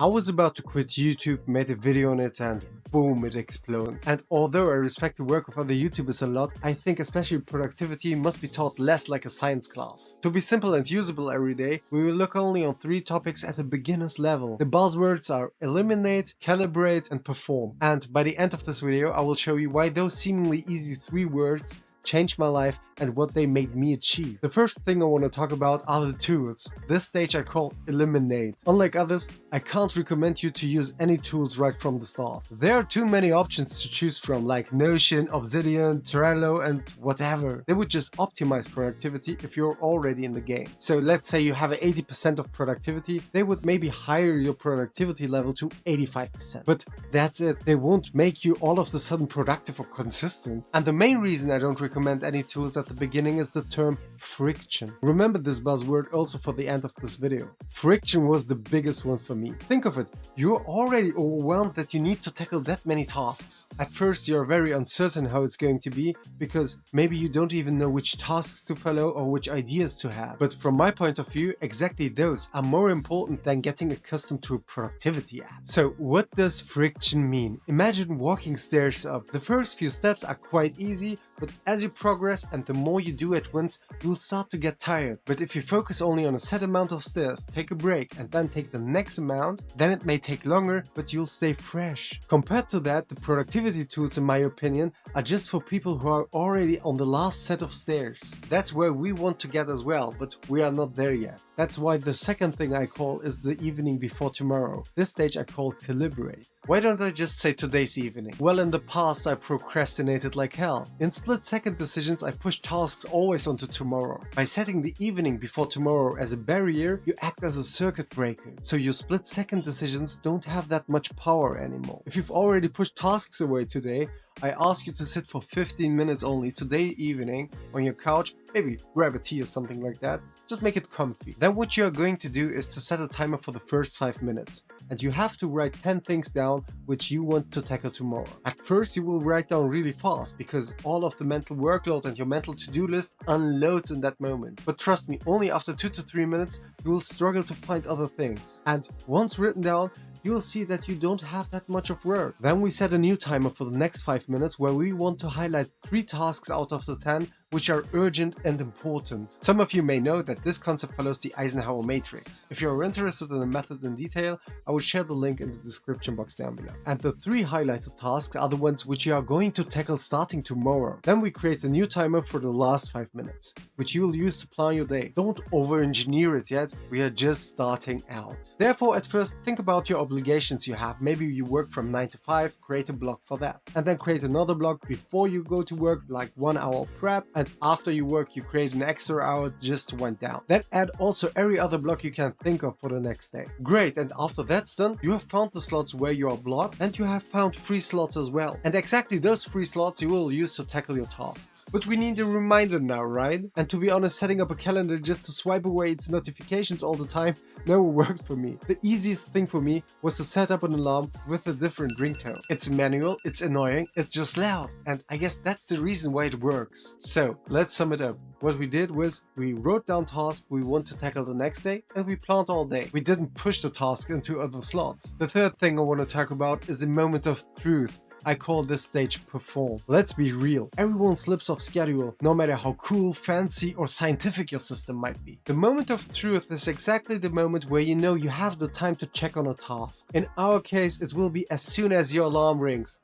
I was about to quit YouTube, made a video on it, and boom, it exploded. And although I respect the work of other YouTubers a lot, I think especially productivity must be taught less like a science class. To be simple and usable every day, we will look only on 3 topics at a beginner's level. The buzzwords are eliminate, calibrate, and perform. And by the end of this video, I will show you why those seemingly easy 3 words changed my life and what they made me achieve. The first thing I want to talk about are the tools. This stage I call eliminate. Unlike others, I can't recommend you to use any tools right from the start. There are too many options to choose from, like Notion, Obsidian, Trello, and whatever. They would just optimize productivity if you're already in the game. So let's say you have 80% of productivity, they would maybe higher your productivity level to 85%. But that's it. They won't make you all of a sudden productive or consistent. And the main reason I don't recommend any tools at the beginning is the term friction. Remember this buzzword also for the end of this video. Friction was the biggest one for me. Think of it, you're already overwhelmed that you need to tackle that many tasks. At first you're very uncertain how it's going to be because maybe you don't even know which tasks to follow or which ideas to have. But from my point of view, exactly those are more important than getting accustomed to a productivity app. So what does friction mean? Imagine walking stairs up. The first few steps are quite easy, but as you progress and the more you do at once, you'll start to get tired. But if you focus only on a set amount of stairs, take a break and then take the next amount, then it may take longer, but you'll stay fresh. Compared to that, the productivity tools, in my opinion, are just for people who are already on the last set of stairs. That's where we want to get as well, but we are not there yet. That's why the second thing I call is the evening before tomorrow. This stage I call Calibrate. Why don't I just say today's evening? Well, in the past I procrastinated like hell. In split-second decisions I pushed tasks always onto tomorrow. By setting the evening before tomorrow as a barrier, you act as a circuit breaker. So your split-second decisions don't have that much power anymore. If you've already pushed tasks away today, I ask you to sit for 15 minutes only today evening on your couch, maybe grab a tea or something like that. Just make it comfy. Then what you are going to do is to set a timer for the first 5 minutes. And you have to write 10 things down which you want to tackle tomorrow. At first you will write down really fast because all of the mental workload and your mental to-do list unloads in that moment. But trust me, only after 2 to 3 minutes you will struggle to find other things. And once written down, you'll see that you don't have that much of work. Then we set a new timer for the next 5 minutes where we want to highlight 3 tasks out of the 10 which are urgent and important. Some of you may know that this concept follows the Eisenhower matrix. If you're interested in the method in detail, I will share the link in the description box down below. And the 3 highlighted tasks are the ones which you are going to tackle starting tomorrow. Then we create a new timer for the last 5 minutes, which you will use to plan your day. Don't over-engineer it yet, we are just starting out. Therefore, at first, think about your obligations you have. Maybe you work from 9 to 5, create a block for that. And then create another block before you go to work, like 1 hour prep. And after you work, you create an extra hour just to wind down. Then add also every other block you can think of for the next day. Great, and after that's done, you have found the slots where you are blocked and you have found free slots as well. And exactly those free slots you will use to tackle your tasks. But we need a reminder now, right? And to be honest, setting up a calendar just to swipe away its notifications all the time never worked for me. The easiest thing for me was to set up an alarm with a different ringtone. It's manual, it's annoying, it's just loud. And I guess that's the reason why it works. So let's sum it up. What we did was we wrote down tasks we want to tackle the next day and we planned all day. We didn't push the task into other slots. The third thing I want to talk about is the moment of truth. I call this stage perform. Let's be real. Everyone slips off schedule, no matter how cool, fancy or scientific your system might be. The moment of truth is exactly the moment where you know you have the time to check on a task. In our case, it will be as soon as your alarm rings.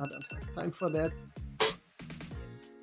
I don't have time for that.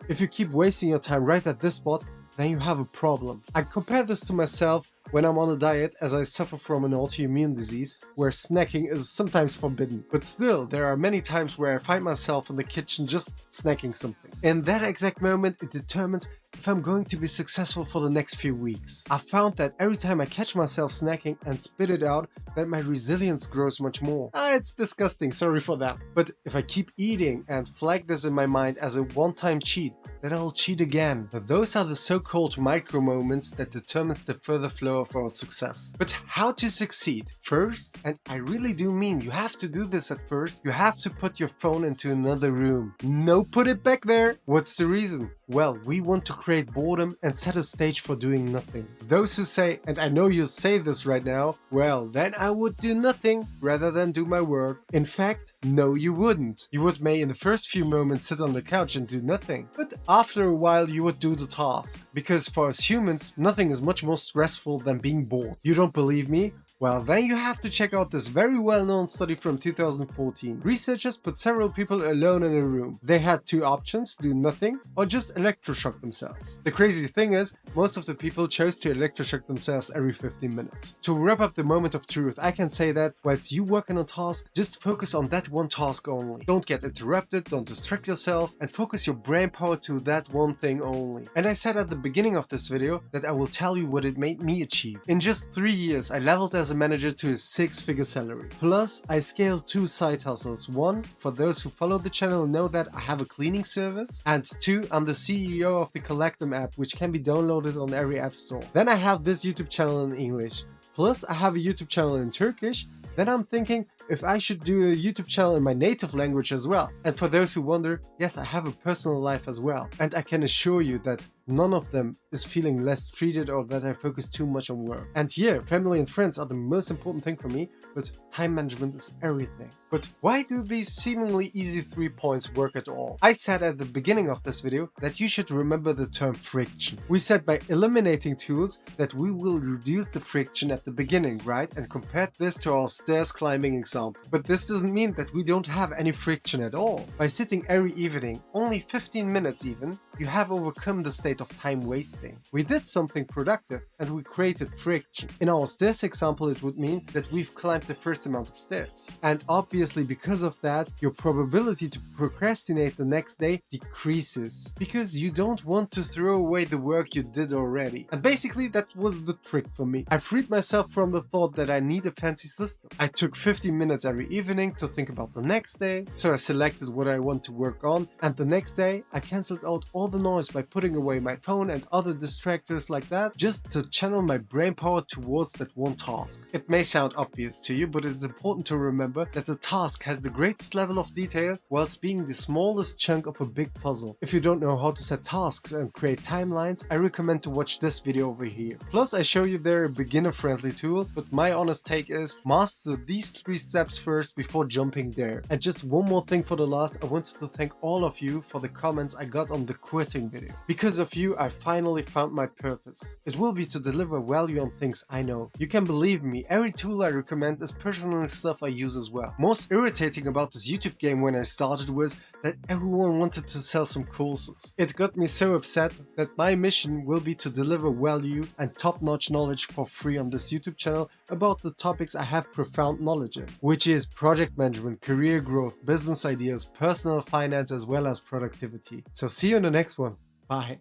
If you keep wasting your time right at this spot, then you have a problem. I compare this to myself when I'm on a diet, as I suffer from an autoimmune disease where snacking is sometimes forbidden. But still, there are many times where I find myself in the kitchen just snacking something. In that exact moment, it determines if I'm going to be successful for the next few weeks. I found that every time I catch myself snacking and spit it out, that my resilience grows much more. It's disgusting, sorry for that. But if I keep eating and flag this in my mind as a one-time cheat, then I'll cheat again. But those are the so-called micro moments that determines the further flow of our success. But how to succeed? First, and I really do mean you have to do this at first, you have to put your phone into another room. No, put it back there. What's the reason? Well, we want to create boredom and set a stage for doing nothing. Those who say, and I know you'll say this right now, well, then I would do nothing rather than do my work. In fact, no, you wouldn't. You would may in the first few moments sit on the couch and do nothing. But after a while, you would do the task. Because for us humans, nothing is much more stressful than being bored. You don't believe me? Well, then you have to check out this very well-known study from 2014. Researchers put several people alone in a room. They had two options, do nothing or just electroshock themselves. The crazy thing is, most of the people chose to electroshock themselves every 15 minutes. To wrap up the moment of truth, I can say that whilst you work on a task, just focus on that one task only. Don't get interrupted, don't distract yourself, and focus your brain power to that one thing only. And I said at the beginning of this video that I will tell you what it made me achieve. In just 3 years, I leveled as a manager to a 6-figure salary. Plus, I scaled 2 side hustles. One, for those who follow the channel know that I have a cleaning service. And 2, I'm the CEO of the Calibrate app, which can be downloaded on every app store. Then I have this YouTube channel in English. Plus, I have a YouTube channel in Turkish. Then I'm thinking if I should do a YouTube channel in my native language as well. And for those who wonder, yes, I have a personal life as well. And I can assure you that none of them is feeling less treated or that I focus too much on work. And yeah, family and friends are the most important thing for me, but time management is everything. But why do these seemingly easy 3 points work at all? I said at the beginning of this video that you should remember the term friction. We said by eliminating tools that we will reduce the friction at the beginning, right? And compared this to our stairs climbing example. But this doesn't mean that we don't have any friction at all. By sitting every evening, only 15 minutes even, you have overcome the state of time wasting. We did something productive and we created friction. In our stairs example, it would mean that we've climbed the first amount of stairs. And obviously because of that, your probability to procrastinate the next day decreases because you don't want to throw away the work you did already. And basically that was the trick for me. I freed myself from the thought that I need a fancy system. I took 15 minutes every evening to think about the next day. So I selected what I want to work on, and the next day I cancelled out all the noise by putting away my phone and other distractors like that, just to channel my brain power towards that one task. It may sound obvious to you, but it's important to remember that the task has the greatest level of detail whilst being the smallest chunk of a big puzzle. If you don't know how to set tasks and create timelines, I recommend to watch this video over here. Plus I show you there a beginner friendly tool, but my honest take is master these 3 steps first before jumping there. And just one more thing for the last, I wanted to thank all of you for the comments I got on the quitting video. Because of you, I finally found my purpose. It will be to deliver value on things I know. You can believe me, every tool I recommend is personal stuff I use as well. Most irritating about this YouTube game when I started was that everyone wanted to sell some courses. It got me so upset that my mission will be to deliver value and top-notch knowledge for free on this YouTube channel about the topics I have profound knowledge in, which is project management, career growth, business ideas, personal finance, as well as productivity. So see you in the next one. Bye.